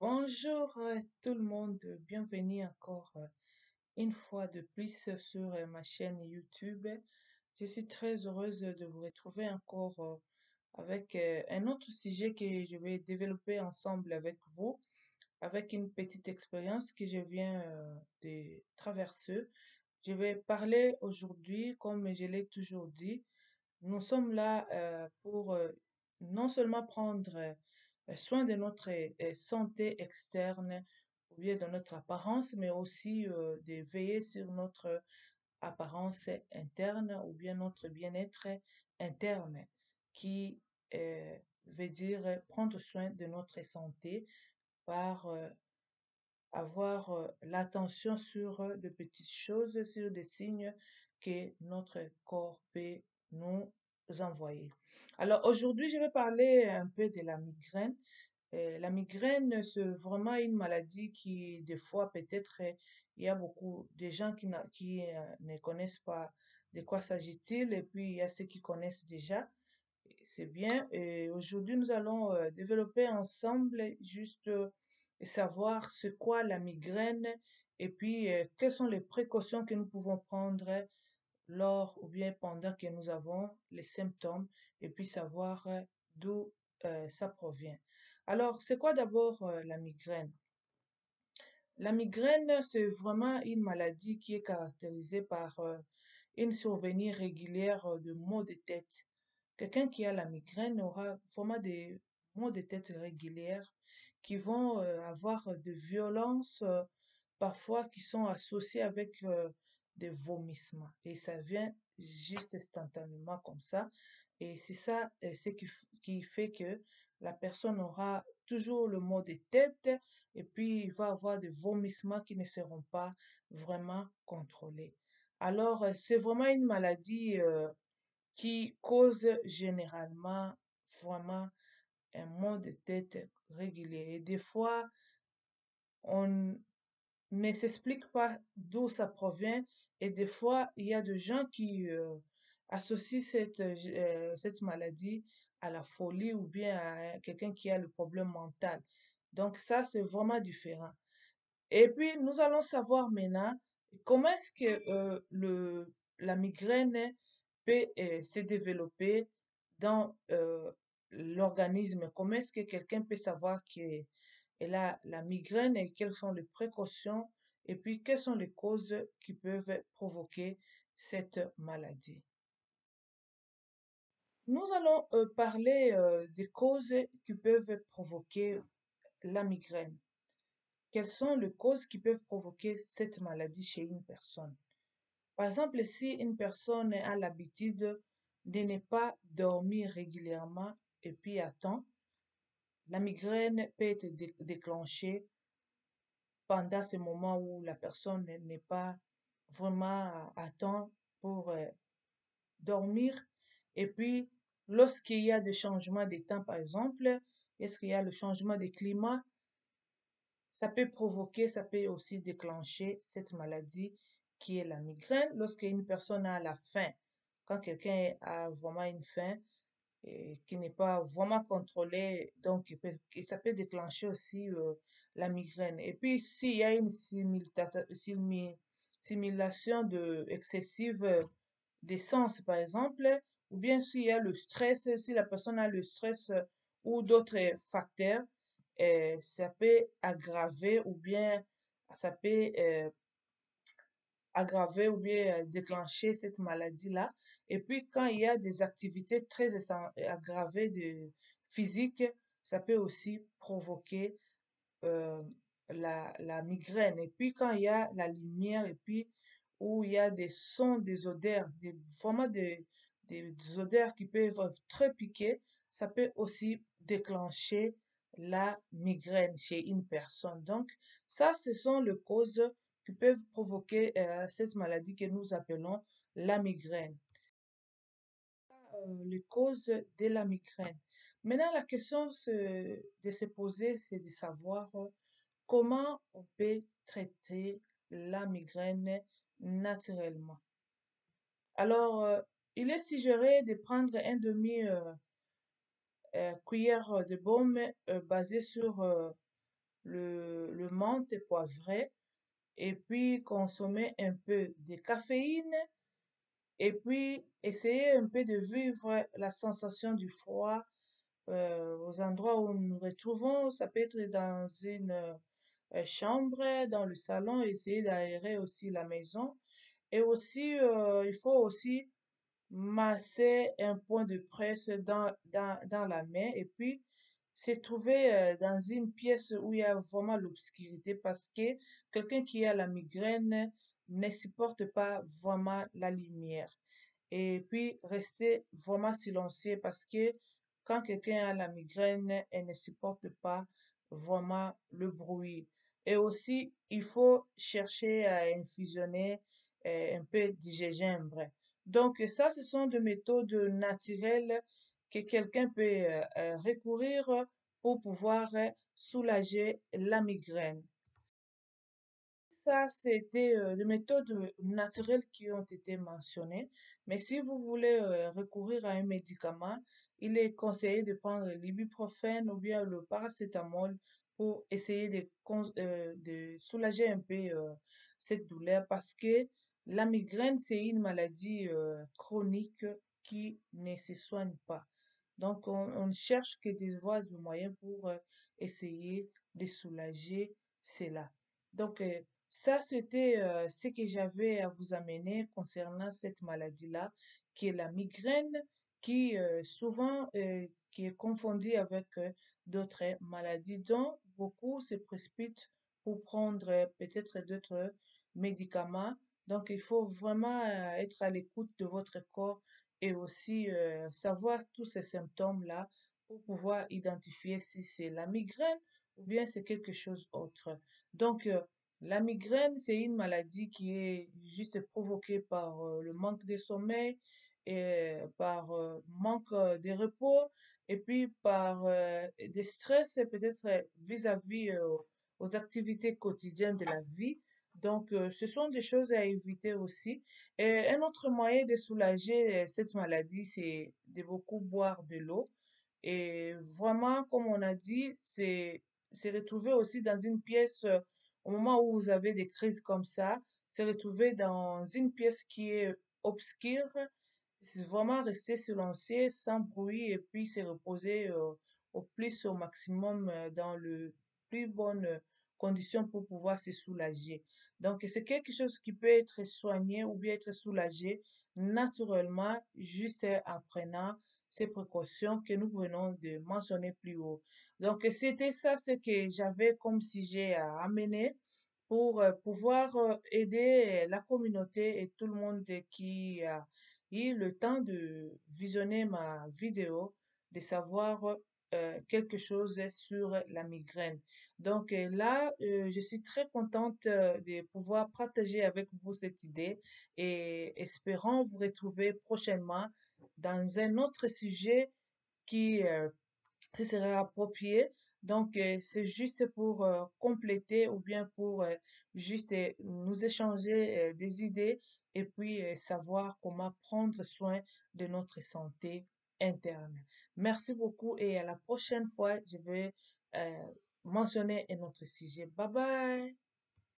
Bonjour tout le monde, bienvenue encore une fois de plus sur ma chaîne YouTube. Je suis très heureuse de vous retrouver encore avec un autre sujet que je vais développer ensemble avec vous, avec une petite expérience que je viens de traverser. Je vais parler aujourd'hui, comme je l'ai toujours dit, nous sommes là pour non seulement prendre soin de notre santé externe ou bien de notre apparence, mais aussi de veiller sur notre apparence interne ou bien notre bien-être interne, qui veut dire prendre soin de notre santé par avoir l'attention sur de petites choses, sur des signes que notre corps peut nous envoyer. Alors aujourd'hui, je vais parler un peu de la migraine. La migraine, c'est vraiment une maladie qui, des fois, peut-être, il y a beaucoup de gens qui ne connaissent pas de quoi s'agit-il, et puis il y a ceux qui connaissent déjà. C'est bien. Et aujourd'hui, nous allons développer ensemble juste savoir c'est quoi la migraine et puis quelles sont les précautions que nous pouvons prendre lors ou bien pendant que nous avons les symptômes et puis savoir d'où ça provient. Alors, c'est quoi d'abord la migraine? La migraine, c'est vraiment une maladie qui est caractérisée par une survenue régulière de maux de tête. Quelqu'un qui a la migraine aura vraiment des maux de tête régulières qui vont avoir de violences parfois qui sont associées avec des vomissements. Et ça vient juste instantanément comme ça. Et c'est ça qui fait que la personne aura toujours le maux de tête et puis il va avoir des vomissements qui ne seront pas vraiment contrôlés. Alors, c'est vraiment une maladie qui cause généralement vraiment un mal de tête régulier. Et des fois, on ne s'explique pas d'où ça provient. Et des fois, il y a des gens qui associent cette maladie à la folie ou bien à quelqu'un qui a le problème mental. Donc ça, c'est vraiment différent. Et puis, nous allons savoir maintenant comment est-ce que la migraine peut se développer dans l'organisme. Comment est-ce que quelqu'un peut savoir qu'elle a la migraine et quelles sont les précautions et puis quelles sont les causes qui peuvent provoquer cette maladie. Nous allons parler des causes qui peuvent provoquer la migraine. Quelles sont les causes qui peuvent provoquer cette maladie chez une personne? Par exemple, si une personne a l'habitude de ne pas dormir régulièrement et puis à temps, la migraine peut être déclenchée pendant ce moment où la personne n'est pas vraiment à temps pour dormir. Et puis, lorsqu'il y a des changements de temps, par exemple, est-ce qu'il y a le changement de climat, ça peut provoquer, ça peut aussi déclencher cette maladie qui est la migraine lorsqu'une personne a la faim. Quand quelqu'un a vraiment une faim et qui n'est pas vraiment contrôlée, donc ça peut déclencher aussi la migraine. Et puis s'il y a une simulation excessive d'essence, par exemple, ou bien s'il y a le stress, si la personne a le stress ou d'autres facteurs, ça peut aggraver ou bien ça peut aggraver ou bien déclencher cette maladie-là. Et puis, quand il y a des activités très aggravées de physique, ça peut aussi provoquer euh, la migraine. Et puis, quand il y a la lumière et puis où il y a des sons, des odeurs, vraiment des odeurs qui peuvent être très piquées, ça peut aussi déclencher la migraine chez une personne. Donc, ça, ce sont les causes qui peuvent provoquer cette maladie que nous appelons la migraine. Les causes de la migraine. Maintenant, la question de se poser, c'est de savoir comment on peut traiter la migraine naturellement. Alors, il est suggéré de prendre un demi cuillère de baume basé sur le menthe poivré et puis consommer un peu de caféine et puis essayer un peu de vivre la sensation du froid aux endroits où nous nous retrouvons. Ça peut être dans une chambre, dans le salon, essayer d'aérer aussi la maison. Et aussi, il faut aussi masser un point de presse dans la main et puis se trouver dans une pièce où il y a vraiment l'obscurité parce que quelqu'un qui a la migraine ne supporte pas vraiment la lumière. Et puis rester vraiment silencieux parce que quand quelqu'un a la migraine, elle ne supporte pas vraiment le bruit. Et aussi, il faut chercher à infusionner un peu de gingembre. Donc ça, ce sont des méthodes naturelles que quelqu'un peut recourir pour pouvoir soulager la migraine. Ça, c'était des méthodes naturelles qui ont été mentionnées. Mais si vous voulez recourir à un médicament, il est conseillé de prendre l'ibuprofène ou bien le paracétamol pour essayer de soulager un peu cette douleur parce que la migraine, c'est une maladie chronique qui ne se soigne pas. Donc, on ne cherche que des voies de moyens pour essayer de soulager cela. Donc, ça, c'était ce que j'avais à vous amener concernant cette maladie-là, qui est la migraine, qui souvent qui est confondue avec d'autres maladies dont beaucoup se précipitent pour prendre peut-être d'autres médicaments. Donc, il faut vraiment être à l'écoute de votre corps et aussi savoir tous ces symptômes-là pour pouvoir identifier si c'est la migraine ou bien c'est quelque chose d'autre. Donc, la migraine, c'est une maladie qui est juste provoquée par le manque de sommeil et par manque de repos et puis par des stress peut-être vis-à-vis aux activités quotidiennes de la vie. Donc, ce sont des choses à éviter aussi. Et un autre moyen de soulager cette maladie, c'est de beaucoup boire de l'eau. Et vraiment, comme on a dit, c'est retrouver aussi dans une pièce, au moment où vous avez des crises comme ça, c'est retrouver dans une pièce qui est obscure, c'est vraiment rester silencieux, sans bruit, et puis se reposer au plus, au maximum, dans le plus bonnes conditions pour pouvoir se soulager. Donc, c'est quelque chose qui peut être soigné ou bien être soulagé naturellement, juste en prenant ces précautions que nous venons de mentionner plus haut. Donc, c'était ça ce que j'avais comme sujet à amener pour pouvoir aider la communauté et tout le monde qui a eu le temps de visionner ma vidéo, de savoir quelque chose sur la migraine. Donc là, je suis très contente de pouvoir partager avec vous cette idée et espérons vous retrouver prochainement dans un autre sujet qui ce serait approprié. Donc, c'est juste pour compléter ou bien pour juste nous échanger des idées et puis savoir comment prendre soin de notre santé interne. Merci beaucoup et à la prochaine fois, je vais euh, mentionner un autre sujet. Bye bye.